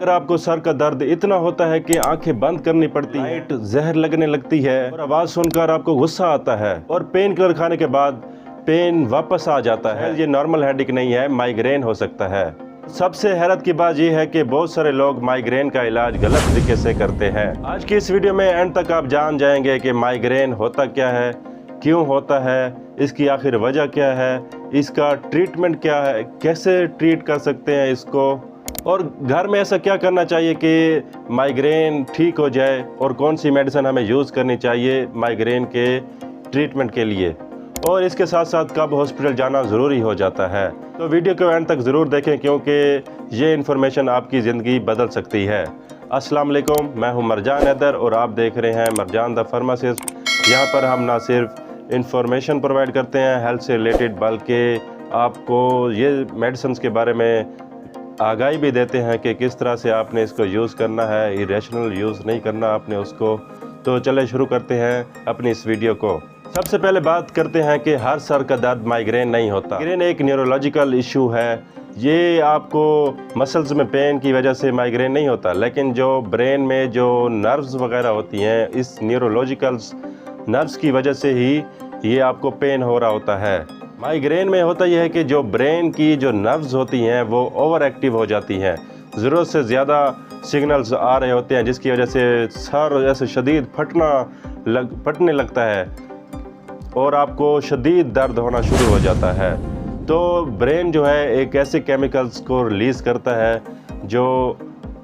अगर आपको सर का दर्द इतना होता है कि आंखें बंद करनी पड़ती है, लाइट जहर लगने लगती है और आवाज सुनकर आपको गुस्सा आता है और पेन किलर खाने के बाद पेन वापस आ जाता है, ये नॉर्मल हेडेक नहीं है, माइग्रेन हो सकता है। सबसे हैरत की बात यह है कि बहुत सारे लोग माइग्रेन का इलाज गलत तरीके से करते हैं। आज की इस वीडियो में एंड तक आप जान जाएंगे कि माइग्रेन होता क्या है, क्यों होता है, इसकी आखिर वजह क्या है, इसका ट्रीटमेंट क्या है, कैसे ट्रीट कर सकते हैं इसको, और घर में ऐसा क्या करना चाहिए कि माइग्रेन ठीक हो जाए और कौन सी मेडिसिन हमें यूज़ करनी चाहिए माइग्रेन के ट्रीटमेंट के लिए, और इसके साथ साथ कब हॉस्पिटल जाना ज़रूरी हो जाता है। तो वीडियो को एंड तक ज़रूर देखें क्योंकि ये इन्फॉर्मेशन आपकी ज़िंदगी बदल सकती है। अस्सलाम वालेकुम, मैं हूं मरजान हैदर और आप देख रहे हैं मरजान द फार्मासिस्ट। यहाँ पर हम ना सिर्फ इन्फॉर्मेशन प्रोवाइड करते हैं हेल्थ से रिलेटेड, बल्कि आपको ये मेडिसिन के बारे में आगाही भी देते हैं कि किस तरह से आपने इसको यूज़ करना है, इरेशनल यूज़ नहीं करना आपने उसको। तो चले शुरू करते हैं अपनी इस वीडियो को। सबसे पहले बात करते हैं कि हर सर का दर्द माइग्रेन नहीं होता। माइग्रेन एक न्यूरोलॉजिकल इशू है, ये आपको मसल्स में पेन की वजह से माइग्रेन नहीं होता, लेकिन जो ब्रेन में जो नर्व्स वगैरह होती हैं, इस न्यूरोलॉजिकल नर्व्स की वजह से ही ये आपको पेन हो रहा होता है। माइग्रेन में होता यह है कि जो ब्रेन की जो नर्व्स होती हैं वो ओवर एक्टिव हो जाती हैं, ज़रूरत से ज़्यादा सिग्नल्स आ रहे होते हैं, जिसकी वजह से सर ऐसे शदीद फटने लगता है और आपको शदीद दर्द होना शुरू हो जाता है। तो ब्रेन जो है एक ऐसे केमिकल्स को रिलीज़ करता है जो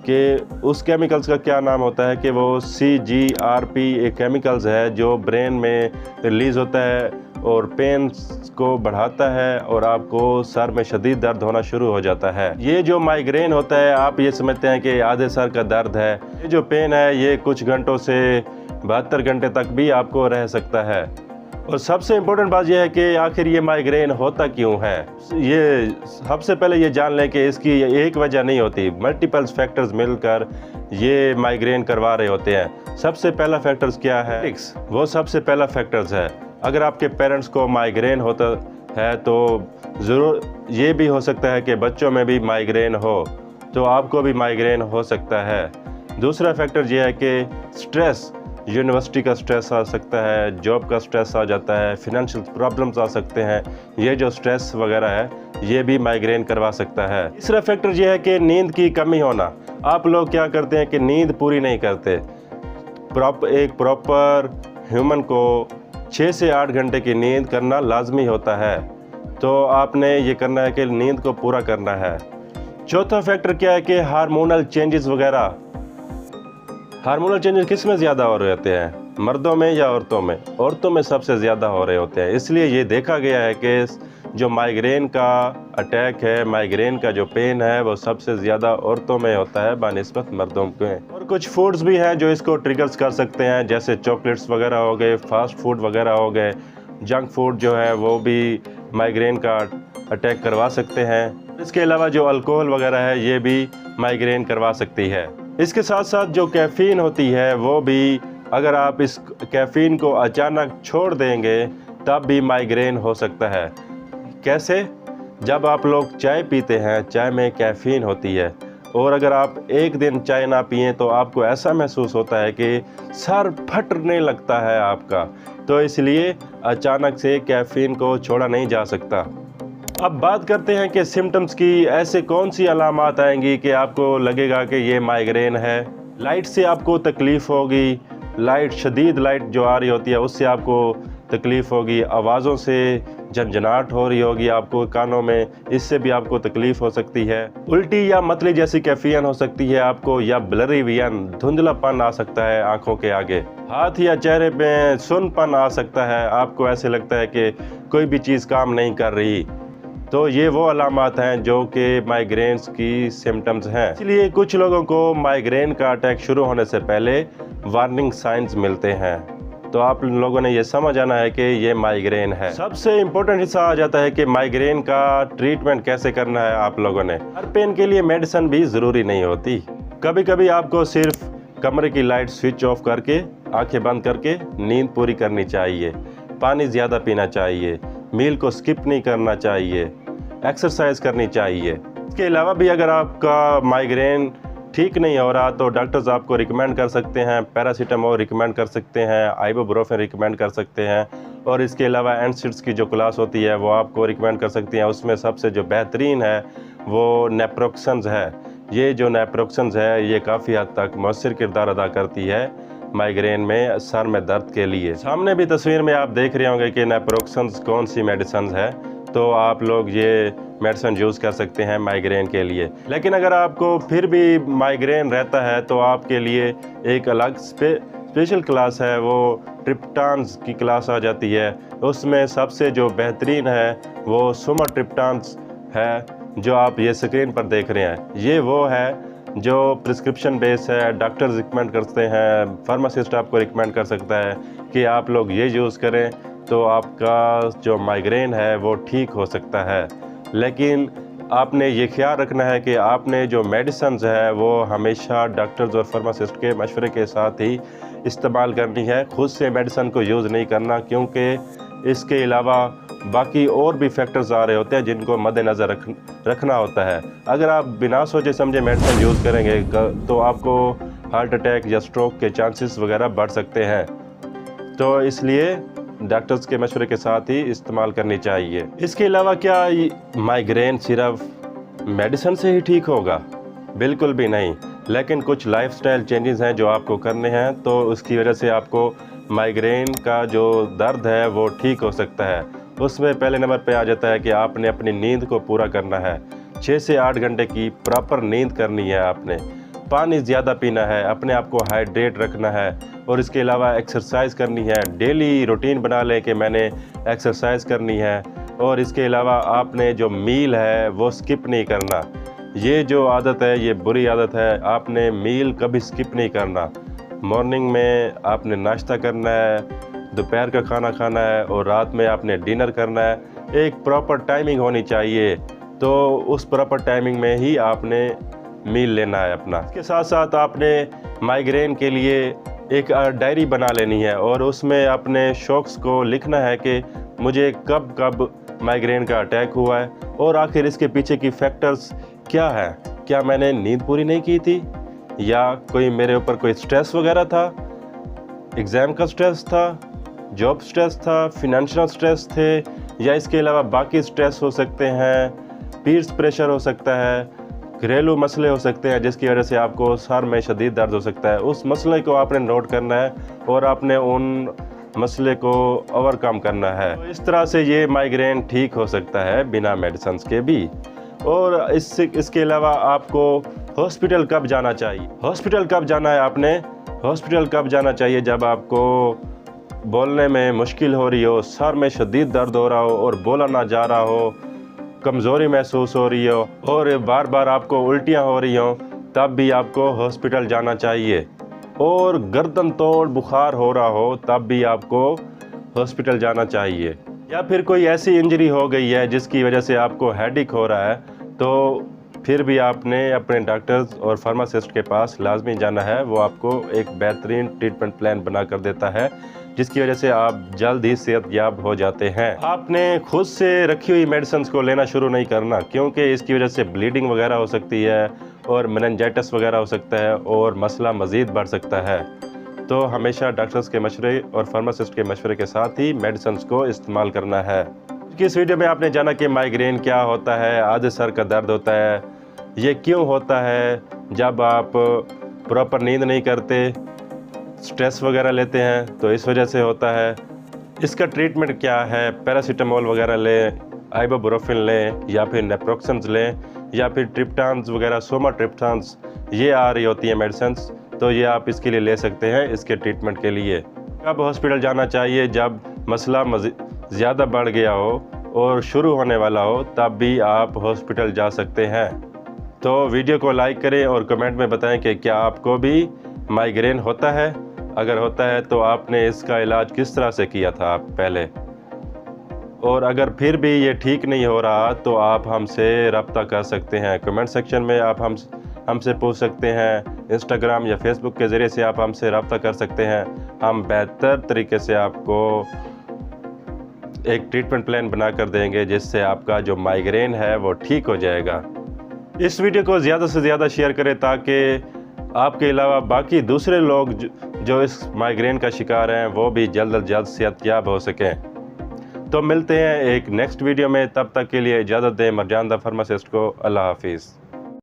कि उस केमिकल्स का क्या नाम होता है कि वो CGRP एक केमिकल्स है जो ब्रेन में रिलीज़ होता है और पेन को बढ़ाता है और आपको सर में शदीद दर्द होना शुरू हो जाता है। ये जो माइग्रेन होता है आप ये समझते हैं कि आधे सर का दर्द है, ये जो पेन है ये कुछ घंटों से 72 घंटे तक भी आपको रह सकता है। और सबसे इम्पोर्टेंट बात यह है कि आखिर ये माइग्रेन होता क्यों है। ये सबसे पहले ये जान लें कि इसकी एक वजह नहीं होती, मल्टीपल फैक्टर्स मिलकर ये माइग्रेन करवा रहे होते हैं। सबसे पहला फैक्टर्स क्या है, वो सबसे पहला फैक्टर्स है। अगर आपके पेरेंट्स को माइग्रेन होता है तो ज़रूर ये भी हो सकता है कि बच्चों में भी माइग्रेन हो, तो आपको भी माइग्रेन हो सकता है। दूसरा फैक्टर ये है कि स्ट्रेस, यूनिवर्सिटी का स्ट्रेस आ सकता है, जॉब का स्ट्रेस आ जाता है, फिनेंशियल प्रॉब्लम्स आ सकते हैं, ये जो स्ट्रेस वगैरह है ये भी माइग्रेन करवा सकता है। तीसरा फैक्टर ये है कि नींद की कमी होना। आप लोग क्या करते हैं कि नींद पूरी नहीं करते। एक प्रॉपर ह्यूमन को 6 से 8 घंटे की नींद करना लाजमी होता है, तो आपने ये करना है कि नींद को पूरा करना है। चौथा फैक्टर क्या है कि हार्मोनल चेंजेस वगैरह। हार्मोनल चेंजेस किस में ज़्यादा हो रहे होते हैं, मर्दों में या औरतों में? औरतों में सबसे ज़्यादा हो रहे होते हैं। इसलिए ये देखा गया है कि जो माइग्रेन का अटैक है, माइग्रेन का जो पेन है वो सबसे ज़्यादा औरतों में होता है बानिस्बत मर्दों के। और कुछ फूड्स भी हैं जो इसको ट्रिगर्स कर सकते हैं, जैसे चॉकलेट्स वगैरह हो गए, फास्ट फूड वगैरह हो गए, जंक फूड जो है वो भी माइग्रेन का अटैक करवा सकते हैं। इसके अलावा जो अल्कोहल वगैरह है ये भी माइग्रेन करवा सकती है। इसके साथ साथ जो कैफ़ीन होती है वो भी, अगर आप इस कैफ़ीन को अचानक छोड़ देंगे तब भी माइग्रेन हो सकता है। कैसे? जब आप लोग चाय पीते हैं, चाय में कैफ़ीन होती है, और अगर आप एक दिन चाय ना पिएं तो आपको ऐसा महसूस होता है कि सर फटने लगता है आपका। तो इसलिए अचानक से कैफ़ीन को छोड़ा नहीं जा सकता। अब बात करते हैं कि सिम्टम्स की, ऐसे कौन सी अलामात आएंगी कि आपको लगेगा कि ये माइग्रेन है। लाइट से आपको तकलीफ़ होगी, शदीद लाइट जो आ रही होती है उससे आपको तकलीफ़ होगी। आवाज़ों से झंझनाहट हो रही होगी आपको कानों में, इससे भी आपको तकलीफ़ हो सकती है। उल्टी या मतली जैसी कैफियत हो सकती है आपको, या ब्लरी विजन, धुंधलापन आ सकता है आंखों के आगे। हाथ या चेहरे पे सुन्नपन आ सकता है, आपको ऐसे लगता है कि कोई भी चीज़ काम नहीं कर रही। तो ये वो अलामात हैं जो कि माइग्रेन्स की सिम्टम्स हैं। इसलिए कुछ लोगों को माइग्रेन का अटैक शुरू होने से पहले वार्निंग साइंस मिलते हैं, तो आप लोगों ने ये समझ आना है कि ये माइग्रेन है। सबसे इम्पोर्टेंट हिस्सा आ जाता है कि माइग्रेन का ट्रीटमेंट कैसे करना है। आप लोगों ने हर पेन के लिए मेडिसिन भी ज़रूरी नहीं होती। कभी कभी आपको सिर्फ कमरे की लाइट स्विच ऑफ करके, आंखें बंद करके नींद पूरी करनी चाहिए, पानी ज़्यादा पीना चाहिए, मील को स्किप नहीं करना चाहिए, एक्सरसाइज करनी चाहिए। इसके अलावा भी अगर आपका माइग्रेन ठीक नहीं हो रहा तो डॉक्टर्स आपको रिकमेंड कर सकते हैं, पैरासीटामोल रिकमेंड कर सकते हैं, आइबुप्रोफेन रिकमेंड कर सकते हैं, और इसके अलावा एनसिड्स की जो क्लास होती है वो आपको रिकमेंड कर सकती हैं। उसमें सबसे जो बेहतरीन है वो नेप्रोक्सन्स है। ये जो नेप्रोक्सन्स है ये काफ़ी हद तक मौसर किरदार अदा करती है माइग्रेन में, सर में दर्द के लिए। सामने भी तस्वीर में आप देख रहे होंगे कि नेप्रोक्सन्स कौन सी मेडिसिन है, तो आप लोग ये मेडिसिन यूज़ कर सकते हैं माइग्रेन के लिए। लेकिन अगर आपको फिर भी माइग्रेन रहता है तो आपके लिए एक अलग स्पेशल क्लास है, वो ट्रिप्टान्स की क्लास आ जाती है। उसमें सबसे जो बेहतरीन है वो सुमाट्रिप्टान्स है, जो आप ये स्क्रीन पर देख रहे हैं। ये वो है जो प्रिस्क्रिप्शन बेस है, डॉक्टर्स रिकमेंड करते हैं, फार्मासिस्ट आपको रिकमेंड कर सकता है कि आप लोग ये यूज़ करें तो आपका जो माइग्रेन है वो ठीक हो सकता है। लेकिन आपने ये ख्याल रखना है कि आपने जो मेडिसिन है वो हमेशा डॉक्टर्स और फार्मासिस्ट के मशवरे के साथ ही इस्तेमाल करनी है। खुद से मेडिसिन को यूज़ नहीं करना, क्योंकि इसके अलावा बाकी और भी फैक्टर्स आ रहे होते हैं जिनको मद्देनज़र रखना होता है। अगर आप बिना सोचे समझे मेडिसिन यूज़ करेंगे तो आपको हार्ट अटैक या स्ट्रोक के चांसेस वगैरह बढ़ सकते हैं। तो इसलिए डॉक्टर्स के मशवरे के साथ ही इस्तेमाल करनी चाहिए। इसके अलावा क्या माइग्रेन सिर्फ मेडिसिन से ही ठीक होगा? बिल्कुल भी नहीं। लेकिन कुछ लाइफस्टाइल चेंजेस हैं जो आपको करने हैं, तो उसकी वजह से आपको माइग्रेन का जो दर्द है वो ठीक हो सकता है। उसमें पहले नंबर पे आ जाता है कि आपने अपनी नींद को पूरा करना है। 6 से 8 घंटे की प्रॉपर नींद करनी है आपने। पानी ज़्यादा पीना है, अपने आप को हाइड्रेट रखना है, और इसके अलावा एक्सरसाइज करनी है। डेली रूटीन बना लें कि मैंने एक्सरसाइज करनी है। और इसके अलावा आपने जो मील है वो स्किप नहीं करना। ये जो आदत है ये बुरी आदत है, आपने मील कभी स्किप नहीं करना। मॉर्निंग में आपने नाश्ता करना है, दोपहर का खाना खाना है, और रात में आपने डिनर करना है। एक प्रॉपर टाइमिंग होनी चाहिए, तो उस प्रॉपर टाइमिंग में ही आपने मील लेना है अपना। इसके साथ साथ आपने माइग्रेन के लिए एक डायरी बना लेनी है, और उसमें अपने शौक़ को लिखना है कि मुझे कब कब माइग्रेन का अटैक हुआ है, और आखिर इसके पीछे की फैक्टर्स क्या है। क्या मैंने नींद पूरी नहीं की थी, या कोई मेरे ऊपर कोई स्ट्रेस वगैरह था, एग्ज़ाम का स्ट्रेस था, जॉब स्ट्रेस था, फिनेंशियल स्ट्रेस थे, या इसके अलावा बाकी स्ट्रेस हो सकते हैं, पीयर्स प्रेशर हो सकता है, घरेलू मसले हो सकते हैं जिसकी वजह से आपको सर में शदीद दर्द हो सकता है। उस मसले को आपने नोट करना है और आपने उन मसले को ओवरकम करना है। तो इस तरह से ये माइग्रेन ठीक हो सकता है बिना मेडिसिन के भी। और इसके अलावा आपको हॉस्पिटल कब जाना चाहिए? हॉस्पिटल कब जाना है आपने? हॉस्पिटल कब जाना चाहिए? जब आपको बोलने में मुश्किल हो रही हो, सर में शदीद दर्द हो रहा हो और बोला ना जा रहा हो, कमज़ोरी महसूस हो रही हो, और बार बार आपको उल्टियाँ हो रही हो, तब भी आपको हॉस्पिटल जाना चाहिए। और गर्दन तोड़ बुखार हो रहा हो तब भी आपको हॉस्पिटल जाना चाहिए। या फिर कोई ऐसी इंजरी हो गई है जिसकी वजह से आपको हेडेक हो रहा है, तो फिर भी आपने अपने डॉक्टर्स और फार्मासिस्ट के पास लाजमी जाना है। वो आपको एक बेहतरीन ट्रीटमेंट प्लान बना कर देता है, जिसकी वजह से आप जल्द ही सेहतयाब हो जाते हैं। आपने खुद से रखी हुई मेडिसिन को लेना शुरू नहीं करना, क्योंकि इसकी वजह से ब्लीडिंग वगैरह हो सकती है और मेनिंजाइटिस वगैरह हो सकता है और मसला मज़ीद बढ़ सकता है। तो हमेशा डॉक्टर्स के मशवरे और फार्मासिस्ट के मशवरे के साथ ही मेडिसिन को इस्तेमाल करना है। इस वीडियो में आपने जाना कि माइग्रेन क्या होता है, आधे सर का दर्द होता है, ये क्यों होता है, जब आप प्रॉपर नींद नहीं करते, स्ट्रेस वगैरह लेते हैं तो इस वजह से होता है। इसका ट्रीटमेंट क्या है, पैरासीटामोल वगैरह लें, आइबुप्रोफेन लें, या फिर नेप्रोक्सन्स लें, या फिर ट्रिप्टान्स वगैरह, सुमाट्रिप्टान्स, ये आ रही होती हैं मेडिसिन, तो ये आप इसके लिए ले सकते हैं इसके ट्रीटमेंट के लिए। कब हॉस्पिटल जाना चाहिए? जब मसला ज़्यादा बढ़ गया हो और शुरू होने वाला हो, तब भी आप हॉस्पिटल जा सकते हैं। तो वीडियो को लाइक करें और कमेंट में बताएं कि क्या आपको भी माइग्रेन होता है। अगर होता है तो आपने इसका इलाज किस तरह से किया था आप पहले, और अगर फिर भी ये ठीक नहीं हो रहा तो आप हमसे रब्ता कर सकते हैं। कमेंट सेक्शन में आप हमसे पूछ सकते हैं, इंस्टाग्राम या फेसबुक के ज़रिए से आप हमसे रब्ता कर सकते हैं। हम बेहतर तरीके से आपको एक ट्रीटमेंट प्लान बना कर देंगे, जिससे आपका जो माइग्रेन है वो ठीक हो जाएगा। اس ویڈیو کو زیادہ سے زیادہ شیئر کریں تاکہ آپ کے علاوہ باقی دوسرے لوگ جو اس مائیگرین کا شکار ہیں وہ بھی جلد از جلد صحت یاب ہو سکیں۔ تو ملتے ہیں ایک نیکسٹ ویڈیو میں، تب تک کے لیے اجازت دیں مرجان دا فارماسسٹ کو۔ اللہ حافظ۔